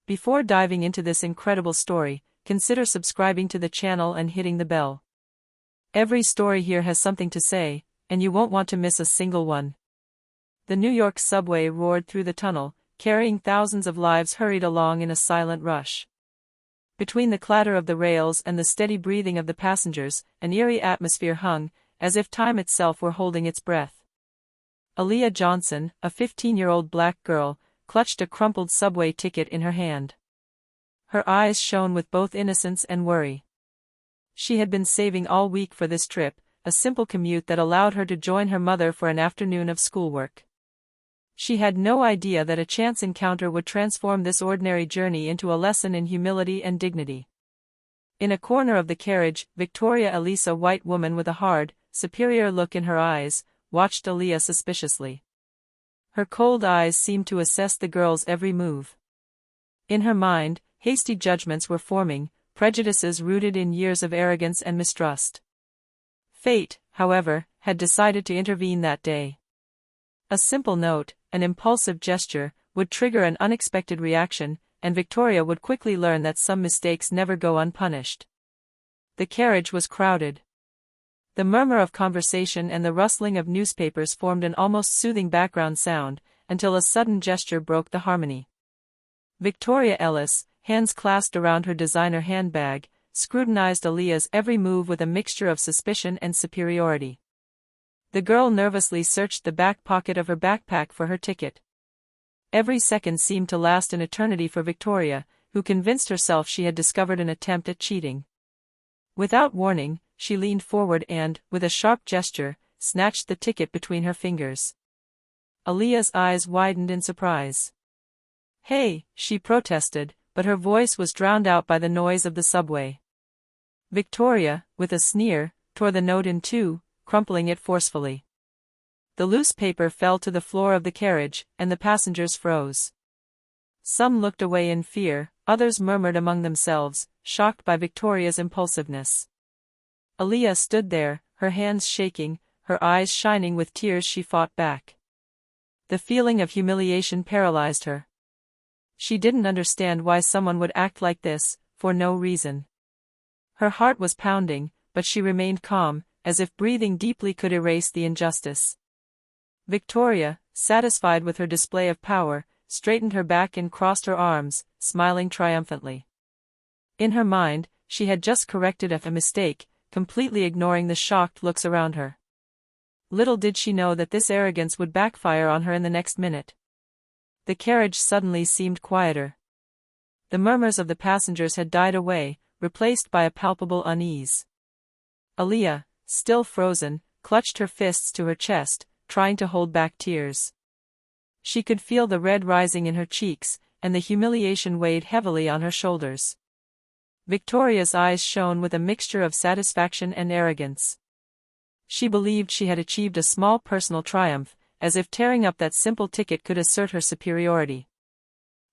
Before diving into this incredible story, consider subscribing to the channel and hitting the bell. Every story here has something to say, and you won't want to miss a single one. The New York subway roared through the tunnel, carrying thousands of lives hurried along in a silent rush. Between the clatter of the rails and the steady breathing of the passengers, an eerie atmosphere hung, as if time itself were holding its breath. Aaliyah Johnson, a 15-year-old black girl, clutched a crumpled subway ticket in her hand. Her eyes shone with both innocence and worry. She had been saving all week for this trip, a simple commute that allowed her to join her mother for an afternoon of schoolwork. She had no idea that a chance encounter would transform this ordinary journey into a lesson in humility and dignity. In a corner of the carriage, Victoria Elise, a white woman with a hard, superior look in her eyes, watched Aaliyah suspiciously. Her cold eyes seemed to assess the girl's every move. In her mind, hasty judgments were forming, prejudices rooted in years of arrogance and mistrust. Fate, however, had decided to intervene that day. A simple note, an impulsive gesture, would trigger an unexpected reaction, and Victoria would quickly learn that some mistakes never go unpunished. The carriage was crowded. The murmur of conversation and the rustling of newspapers formed an almost soothing background sound, until a sudden gesture broke the harmony. Victoria Ellis, hands clasped around her designer handbag, scrutinized Aaliyah's every move with a mixture of suspicion and superiority. The girl nervously searched the back pocket of her backpack for her ticket. Every second seemed to last an eternity for Victoria, who convinced herself she had discovered an attempt at cheating. Without warning, she leaned forward and, with a sharp gesture, snatched the ticket between her fingers. Aaliyah's eyes widened in surprise. "Hey," she protested, but her voice was drowned out by the noise of the subway. Victoria, with a sneer, tore the note in two, crumpling it forcefully. The loose paper fell to the floor of the carriage, and the passengers froze. Some looked away in fear, others murmured among themselves, shocked by Victoria's impulsiveness. Aaliyah stood there, her hands shaking, her eyes shining with tears. She fought back. The feeling of humiliation paralyzed her. She didn't understand why someone would act like this, for no reason. Her heart was pounding, but she remained calm, as if breathing deeply could erase the injustice. Victoria, satisfied with her display of power, straightened her back and crossed her arms, smiling triumphantly. In her mind, she had just corrected a mistake, completely ignoring the shocked looks around her. Little did she know that this arrogance would backfire on her in the next minute. The carriage suddenly seemed quieter. The murmurs of the passengers had died away, replaced by a palpable unease. Aaliyah, still frozen, clutched her fists to her chest, trying to hold back tears. She could feel the red rising in her cheeks, and the humiliation weighed heavily on her shoulders. Victoria's eyes shone with a mixture of satisfaction and arrogance. She believed she had achieved a small personal triumph, as if tearing up that simple ticket could assert her superiority.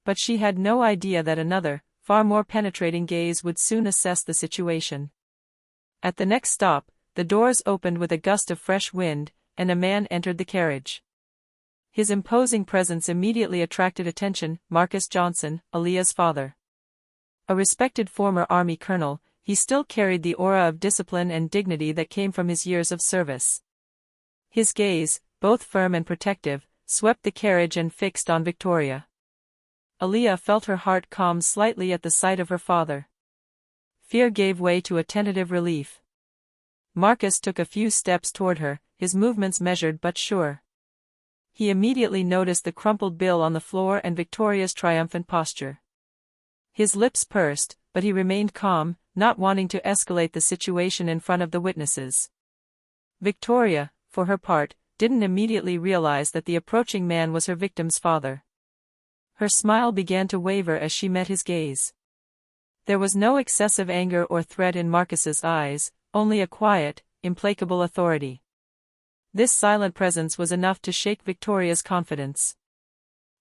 But she had no idea that another, far more penetrating gaze would soon assess the situation. At the next stop, the doors opened with a gust of fresh wind, and a man entered the carriage. His imposing presence immediately attracted attention. Marcus Johnson, Aaliyah's father. A respected former Army colonel, he still carried the aura of discipline and dignity that came from his years of service. His gaze, both firm and protective, swept the carriage and fixed on Victoria. Aaliyah felt her heart calm slightly at the sight of her father. Fear gave way to a tentative relief. Marcus took a few steps toward her, his movements measured but sure. He immediately noticed the crumpled bill on the floor and Victoria's triumphant posture. His lips pursed, but he remained calm, not wanting to escalate the situation in front of the witnesses. Victoria, for her part, didn't immediately realize that the approaching man was her victim's father. Her smile began to waver as she met his gaze. There was no excessive anger or threat in Marcus's eyes, only a quiet, implacable authority. This silent presence was enough to shake Victoria's confidence.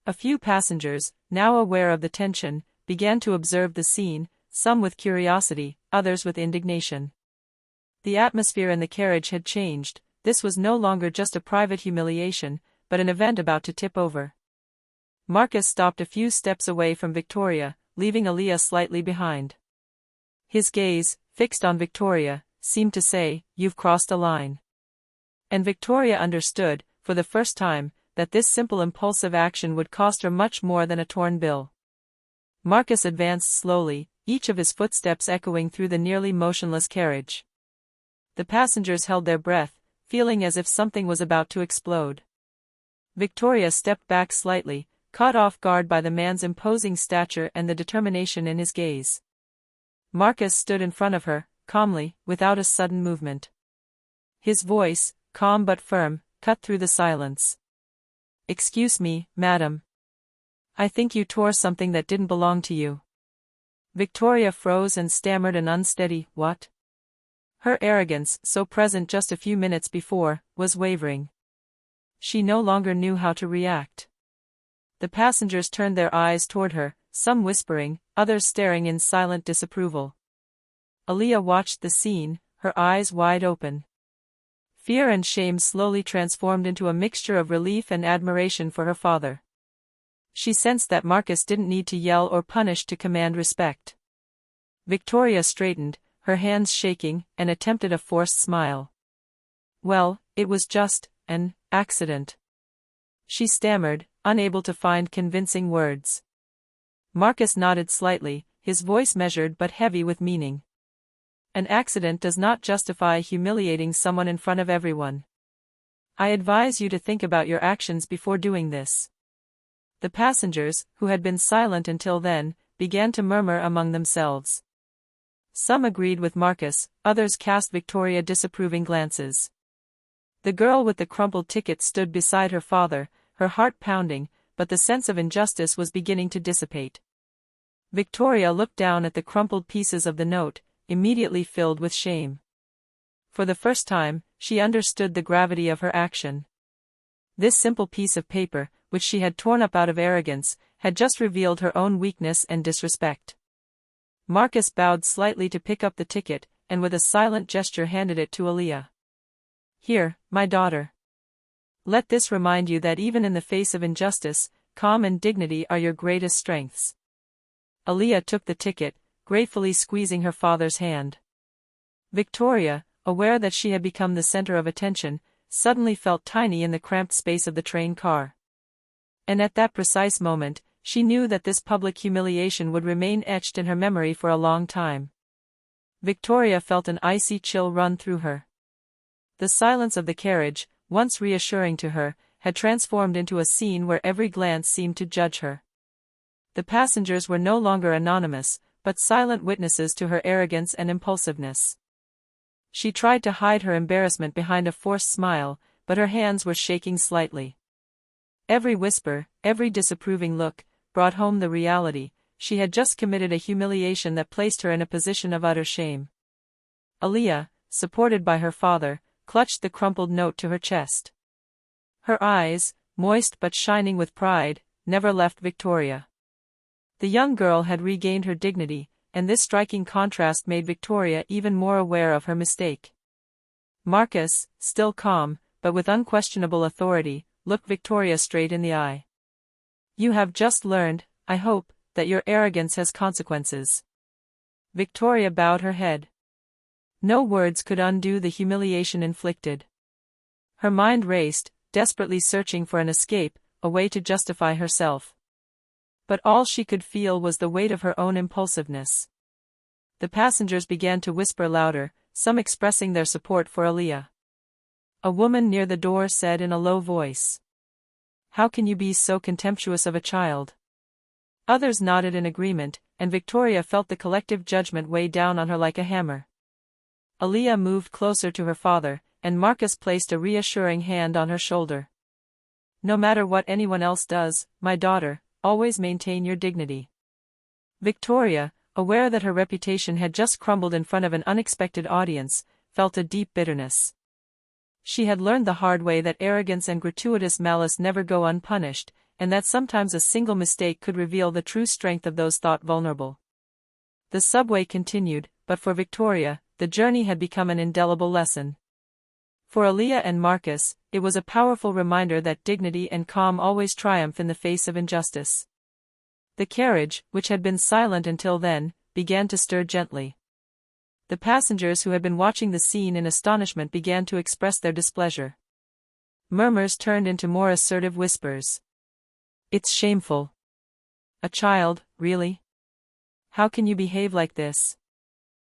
A few passengers, now aware of the tension, began to observe the scene, some with curiosity, others with indignation. The atmosphere in the carriage had changed. This was no longer just a private humiliation, but an event about to tip over. Marcus stopped a few steps away from Victoria, leaving Aaliyah slightly behind. His gaze, fixed on Victoria, seemed to say, "You've crossed a line." And Victoria understood, for the first time, that this simple impulsive action would cost her much more than a torn bill. Marcus advanced slowly, each of his footsteps echoing through the nearly motionless carriage. The passengers held their breath, feeling as if something was about to explode. Victoria stepped back slightly, caught off guard by the man's imposing stature and the determination in his gaze. Marcus stood in front of her, calmly, without a sudden movement. His voice, calm but firm, cut through the silence. "Excuse me, madam. I think you tore something that didn't belong to you." Victoria froze and stammered an unsteady, "What?" Her arrogance, so present just a few minutes before, was wavering. She no longer knew how to react. The passengers turned their eyes toward her, some whispering, others staring in silent disapproval. Aaliyah watched the scene, her eyes wide open. Fear and shame slowly transformed into a mixture of relief and admiration for her father. She sensed that Marcus didn't need to yell or punish to command respect. Victoria straightened, her hands shaking, and attempted a forced smile. "Well, it was just an accident," she stammered, unable to find convincing words. Marcus nodded slightly, his voice measured but heavy with meaning. "An accident does not justify humiliating someone in front of everyone. I advise you to think about your actions before doing this." The passengers, who had been silent until then, began to murmur among themselves. Some agreed with Marcus, others cast Victoria disapproving glances. The girl with the crumpled ticket stood beside her father, her heart pounding, but the sense of injustice was beginning to dissipate. Victoria looked down at the crumpled pieces of the note, immediately filled with shame. For the first time, she understood the gravity of her action. This simple piece of paper, which she had torn up out of arrogance, had just revealed her own weakness and disrespect. Marcus bowed slightly to pick up the ticket, and with a silent gesture handed it to Aaliyah. "Here, my daughter. Let this remind you that even in the face of injustice, calm and dignity are your greatest strengths." Aaliyah took the ticket, gratefully squeezing her father's hand. Victoria, aware that she had become the center of attention, suddenly felt tiny in the cramped space of the train car. And at that precise moment, she knew that this public humiliation would remain etched in her memory for a long time. Victoria felt an icy chill run through her. The silence of the carriage, once reassuring to her, had transformed into a scene where every glance seemed to judge her. The passengers were no longer anonymous, but silent witnesses to her arrogance and impulsiveness. She tried to hide her embarrassment behind a forced smile, but her hands were shaking slightly. Every whisper, every disapproving look, brought home the reality: she had just committed a humiliation that placed her in a position of utter shame. Aaliyah, supported by her father, clutched the crumpled note to her chest. Her eyes, moist but shining with pride, never left Victoria. The young girl had regained her dignity, and this striking contrast made Victoria even more aware of her mistake. Marcus, still calm, but with unquestionable authority, looked Victoria straight in the eye. "You have just learned, I hope, that your arrogance has consequences." Victoria bowed her head. No words could undo the humiliation inflicted. Her mind raced, desperately searching for an escape, a way to justify herself. But all she could feel was the weight of her own impulsiveness. The passengers began to whisper louder, some expressing their support for Aaliyah. A woman near the door said in a low voice, "How can you be so contemptuous of a child?" Others nodded in agreement, and Victoria felt the collective judgment weigh down on her like a hammer. Aaliyah moved closer to her father, and Marcus placed a reassuring hand on her shoulder. "No matter what anyone else does, my daughter, always maintain your dignity." Victoria, aware that her reputation had just crumbled in front of an unexpected audience, felt a deep bitterness. She had learned the hard way that arrogance and gratuitous malice never go unpunished, and that sometimes a single mistake could reveal the true strength of those thought vulnerable. The subway continued, but for Victoria, the journey had become an indelible lesson. For Aaliyah and Marcus, it was a powerful reminder that dignity and calm always triumph in the face of injustice. The carriage, which had been silent until then, began to stir gently. The passengers who had been watching the scene in astonishment began to express their displeasure. Murmurs turned into more assertive whispers. "It's shameful. A child, really? How can you behave like this?"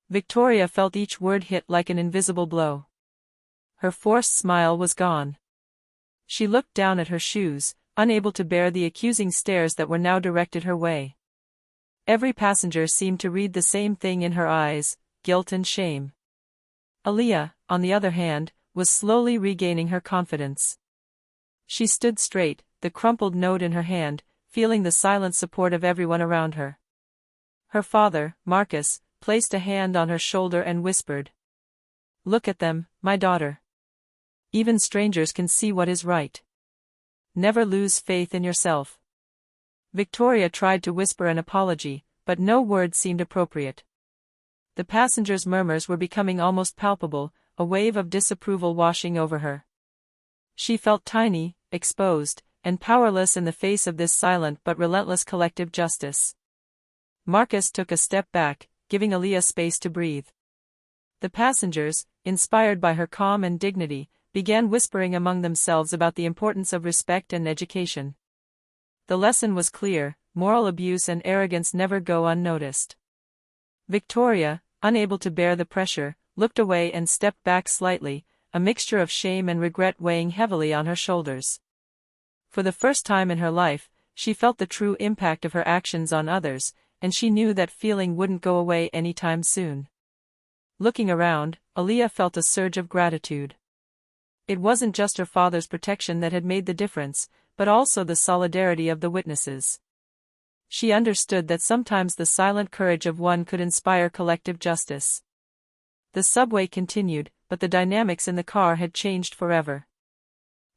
Victoria felt each word hit like an invisible blow. Her forced smile was gone. She looked down at her shoes, unable to bear the accusing stares that were now directed her way. Every passenger seemed to read the same thing in her eyes: guilt and shame. Aaliyah, on the other hand, was slowly regaining her confidence. She stood straight, the crumpled note in her hand, feeling the silent support of everyone around her. Her father, Marcus, placed a hand on her shoulder and whispered, "Look at them, my daughter. Even strangers can see what is right. Never lose faith in yourself." Victoria tried to whisper an apology, but no word seemed appropriate. The passengers' murmurs were becoming almost palpable, a wave of disapproval washing over her. She felt tiny, exposed, and powerless in the face of this silent but relentless collective justice. Marcus took a step back, giving Aaliyah space to breathe. The passengers, inspired by her calm and dignity, began whispering among themselves about the importance of respect and education. The lesson was clear: moral abuse and arrogance never go unnoticed. Victoria, unable to bear the pressure, looked away and stepped back slightly, a mixture of shame and regret weighing heavily on her shoulders. For the first time in her life, she felt the true impact of her actions on others, and she knew that feeling wouldn't go away anytime soon. Looking around, Aaliyah felt a surge of gratitude. It wasn't just her father's protection that had made the difference, but also the solidarity of the witnesses. She understood that sometimes the silent courage of one could inspire collective justice. The subway continued, but the dynamics in the car had changed forever.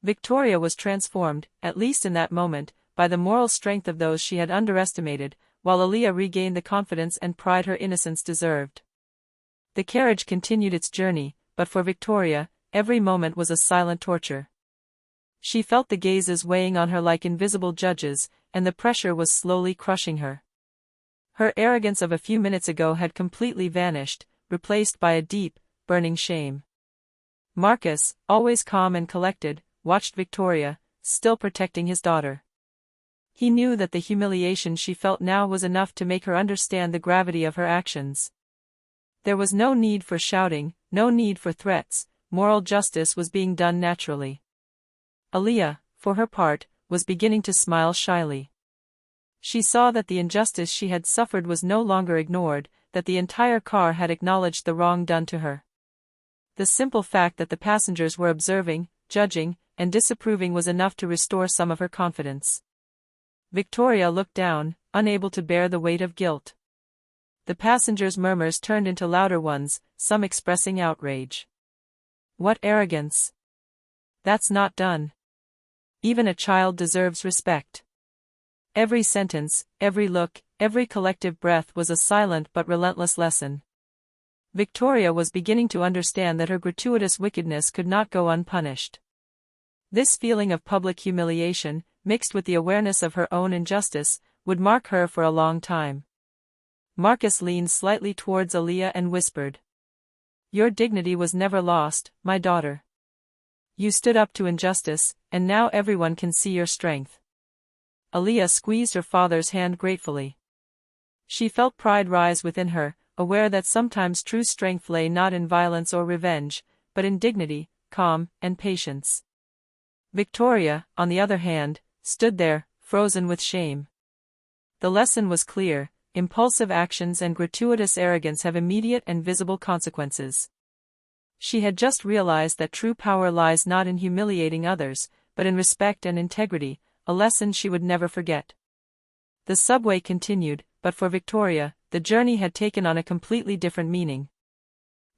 Victoria was transformed, at least in that moment, by the moral strength of those she had underestimated, while Aaliyah regained the confidence and pride her innocence deserved. The carriage continued its journey, but for Victoria, every moment was a silent torture. She felt the gazes weighing on her like invisible judges, and the pressure was slowly crushing her. Her arrogance of a few minutes ago had completely vanished, replaced by a deep, burning shame. Marcus, always calm and collected, watched Victoria, still protecting his daughter. He knew that the humiliation she felt now was enough to make her understand the gravity of her actions. There was no need for shouting, no need for threats. Moral justice was being done naturally. Aaliyah, for her part, was beginning to smile shyly. She saw that the injustice she had suffered was no longer ignored, that the entire car had acknowledged the wrong done to her. The simple fact that the passengers were observing, judging, and disapproving was enough to restore some of her confidence. Victoria looked down, unable to bear the weight of guilt. The passengers' murmurs turned into louder ones, some expressing outrage. "What arrogance! That's not done. Even a child deserves respect." Every sentence, every look, every collective breath was a silent but relentless lesson. Victoria was beginning to understand that her gratuitous wickedness could not go unpunished. This feeling of public humiliation, mixed with the awareness of her own injustice, would mark her for a long time. Marcus leaned slightly towards Aaliyah and whispered, "Your dignity was never lost, my daughter. You stood up to injustice, and now everyone can see your strength." Aaliyah squeezed her father's hand gratefully. She felt pride rise within her, aware that sometimes true strength lay not in violence or revenge, but in dignity, calm, and patience. Victoria, on the other hand, stood there, frozen with shame. The lesson was clear: impulsive actions and gratuitous arrogance have immediate and visible consequences. She had just realized that true power lies not in humiliating others, but in respect and integrity, a lesson she would never forget. The subway continued, but for Victoria, the journey had taken on a completely different meaning.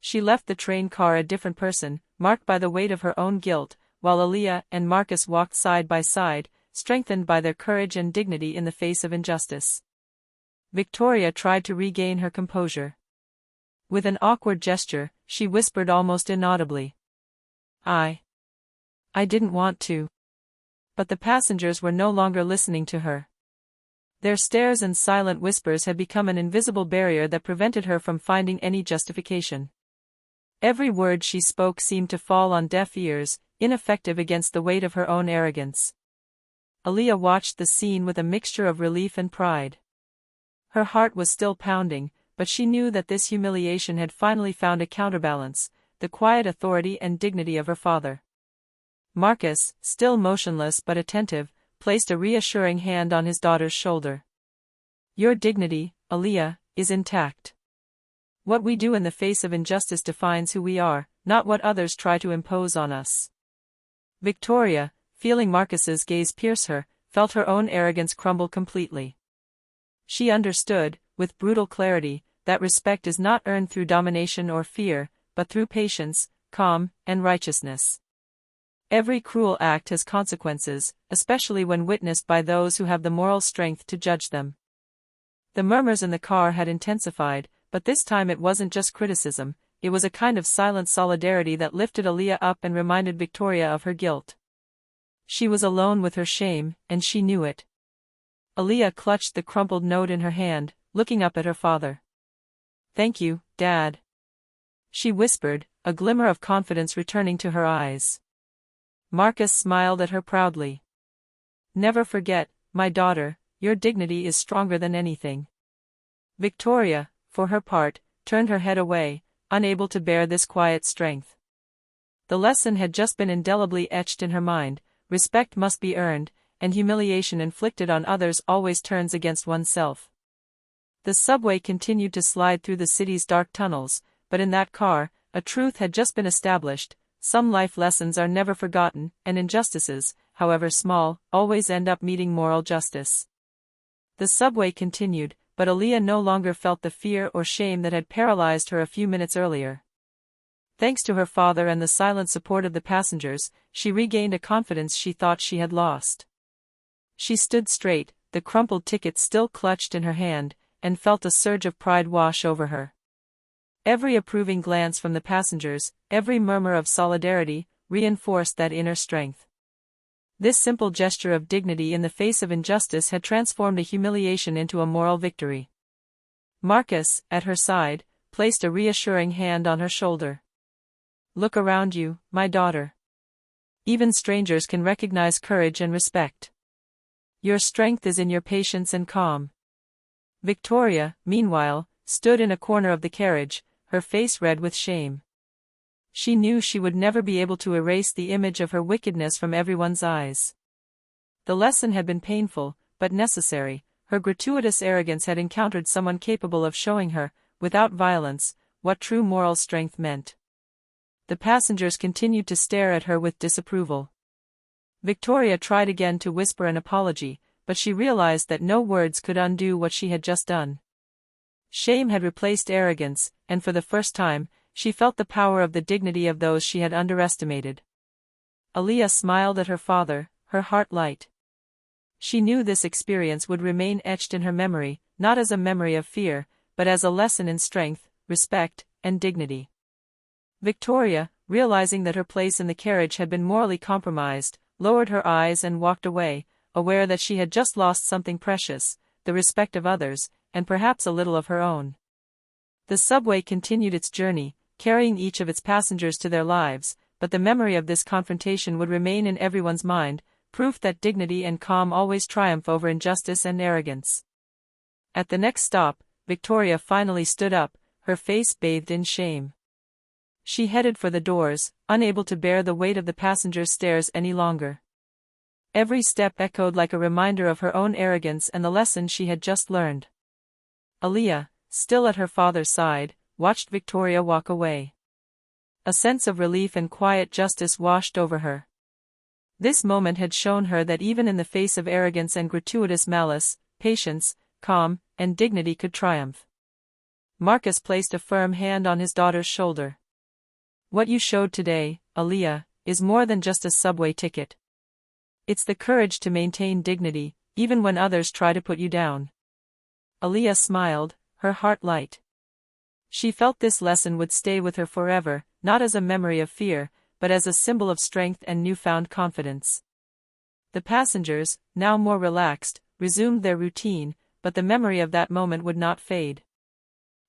She left the train car a different person, marked by the weight of her own guilt, while Aaliyah and Marcus walked side by side, strengthened by their courage and dignity in the face of injustice. Victoria tried to regain her composure. With an awkward gesture, she whispered almost inaudibly, I didn't want to." But the passengers were no longer listening to her. Their stares and silent whispers had become an invisible barrier that prevented her from finding any justification. Every word she spoke seemed to fall on deaf ears, ineffective against the weight of her own arrogance. Aaliyah watched the scene with a mixture of relief and pride. Her heart was still pounding, but she knew that this humiliation had finally found a counterbalance, the quiet authority and dignity of her father. Marcus, still motionless but attentive, placed a reassuring hand on his daughter's shoulder. "Your dignity, Aaliyah, is intact. What we do in the face of injustice defines who we are, not what others try to impose on us." Victoria, feeling Marcus's gaze pierce her, felt her own arrogance crumble completely. She understood, with brutal clarity, that respect is not earned through domination or fear, but through patience, calm, and righteousness. Every cruel act has consequences, especially when witnessed by those who have the moral strength to judge them. The murmurs in the car had intensified, but this time it wasn't just criticism, it was a kind of silent solidarity that lifted Aaliyah up and reminded Victoria of her guilt. She was alone with her shame, and she knew it. Aaliyah clutched the crumpled note in her hand, looking up at her father. "Thank you, Dad," she whispered, a glimmer of confidence returning to her eyes. Marcus smiled at her proudly. "Never forget, my daughter, your dignity is stronger than anything." Victoria, for her part, turned her head away, unable to bear this quiet strength. The lesson had just been indelibly etched in her mind: respect must be earned, and humiliation inflicted on others always turns against oneself. The subway continued to slide through the city's dark tunnels, but in that car, a truth had just been established: some life lessons are never forgotten, and injustices, however small, always end up meeting moral justice. The subway continued, but Aaliyah no longer felt the fear or shame that had paralyzed her a few minutes earlier. Thanks to her father and the silent support of the passengers, she regained a confidence she thought she had lost. She stood straight, the crumpled ticket still clutched in her hand, and felt a surge of pride wash over her. Every approving glance from the passengers, every murmur of solidarity, reinforced that inner strength. This simple gesture of dignity in the face of injustice had transformed a humiliation into a moral victory. Marcus, at her side, placed a reassuring hand on her shoulder. "Look around you, my daughter. Even strangers can recognize courage and respect. Your strength is in your patience and calm." Victoria, meanwhile, stood in a corner of the carriage, her face red with shame. She knew she would never be able to erase the image of her wickedness from everyone's eyes. The lesson had been painful, but necessary. Her gratuitous arrogance had encountered someone capable of showing her, without violence, what true moral strength meant. The passengers continued to stare at her with disapproval. Victoria tried again to whisper an apology, but she realized that no words could undo what she had just done. Shame had replaced arrogance, and for the first time, she felt the power of the dignity of those she had underestimated. Aaliyah smiled at her father, her heart light. She knew this experience would remain etched in her memory, not as a memory of fear, but as a lesson in strength, respect, and dignity. Victoria, realizing that her place in the carriage had been morally compromised, lowered her eyes and walked away, aware that she had just lost something precious, the respect of others, and perhaps a little of her own. The subway continued its journey, carrying each of its passengers to their lives, but the memory of this confrontation would remain in everyone's mind, proof that dignity and calm always triumph over injustice and arrogance. At the next stop, Victoria finally stood up, her face bathed in shame. She headed for the doors, unable to bear the weight of the passengers' stares any longer. Every step echoed like a reminder of her own arrogance and the lesson she had just learned. Aaliyah, still at her father's side, watched Victoria walk away. A sense of relief and quiet justice washed over her. This moment had shown her that even in the face of arrogance and gratuitous malice, patience, calm, and dignity could triumph. Marcus placed a firm hand on his daughter's shoulder. "What you showed today, Aaliyah, is more than just a subway ticket. It's the courage to maintain dignity, even when others try to put you down." Aaliyah smiled, her heart light. She felt this lesson would stay with her forever, not as a memory of fear, but as a symbol of strength and newfound confidence. The passengers, now more relaxed, resumed their routine, but the memory of that moment would not fade.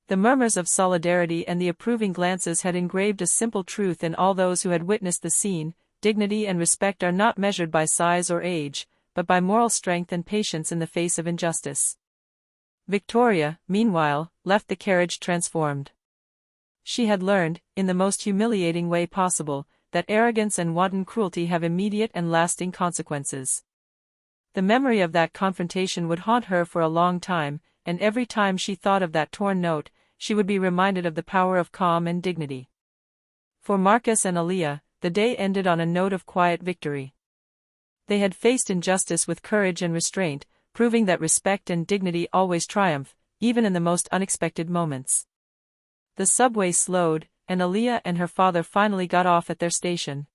The murmurs of solidarity and the approving glances had engraved a simple truth in all those who had witnessed the scene: dignity and respect are not measured by size or age, but by moral strength and patience in the face of injustice. Victoria, meanwhile, left the carriage transformed. She had learned, in the most humiliating way possible, that arrogance and wanton cruelty have immediate and lasting consequences. The memory of that confrontation would haunt her for a long time, and every time she thought of that torn note, she would be reminded of the power of calm and dignity. For Marcus and Aaliyah, the day ended on a note of quiet victory. They had faced injustice with courage and restraint, proving that respect and dignity always triumph, even in the most unexpected moments. The subway slowed, and Aaliyah and her father finally got off at their station.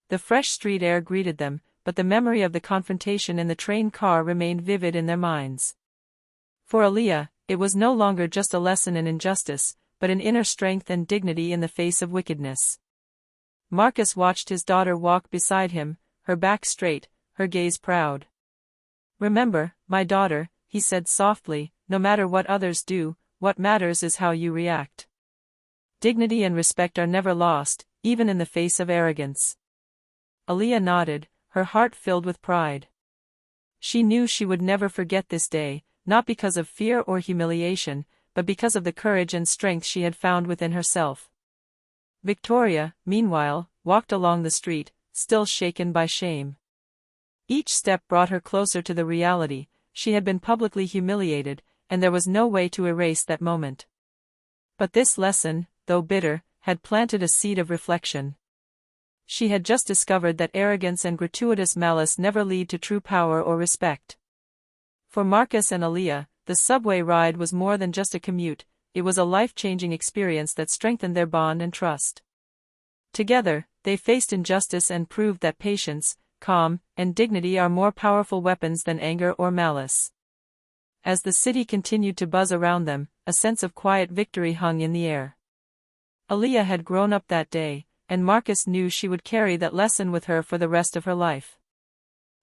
The fresh street air greeted them, but the memory of the confrontation in the train car remained vivid in their minds. For Aaliyah, it was no longer just a lesson in injustice, but an inner strength and dignity in the face of wickedness. Marcus watched his daughter walk beside him, her back straight, her gaze proud. "Remember, my daughter," he said softly, "no matter what others do, what matters is how you react. Dignity and respect are never lost, even in the face of arrogance." Aaliyah nodded, her heart filled with pride. She knew she would never forget this day, not because of fear or humiliation, but because of the courage and strength she had found within herself. Victoria, meanwhile, walked along the street, still shaken by shame. Each step brought her closer to the reality: she had been publicly humiliated, and there was no way to erase that moment. But this lesson, though bitter, had planted a seed of reflection. She had just discovered that arrogance and gratuitous malice never lead to true power or respect. For Marcus and Aaliyah, the subway ride was more than just a commute, it was a life-changing experience that strengthened their bond and trust. Together, they faced injustice and proved that patience, calm, and dignity are more powerful weapons than anger or malice. As the city continued to buzz around them, a sense of quiet victory hung in the air. Aaliyah had grown up that day, and Marcus knew she would carry that lesson with her for the rest of her life.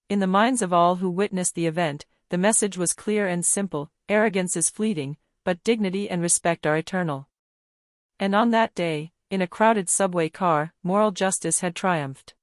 In the minds of all who witnessed the event, the message was clear and simple: arrogance is fleeting, but dignity and respect are eternal. And on that day, in a crowded subway car, moral justice had triumphed.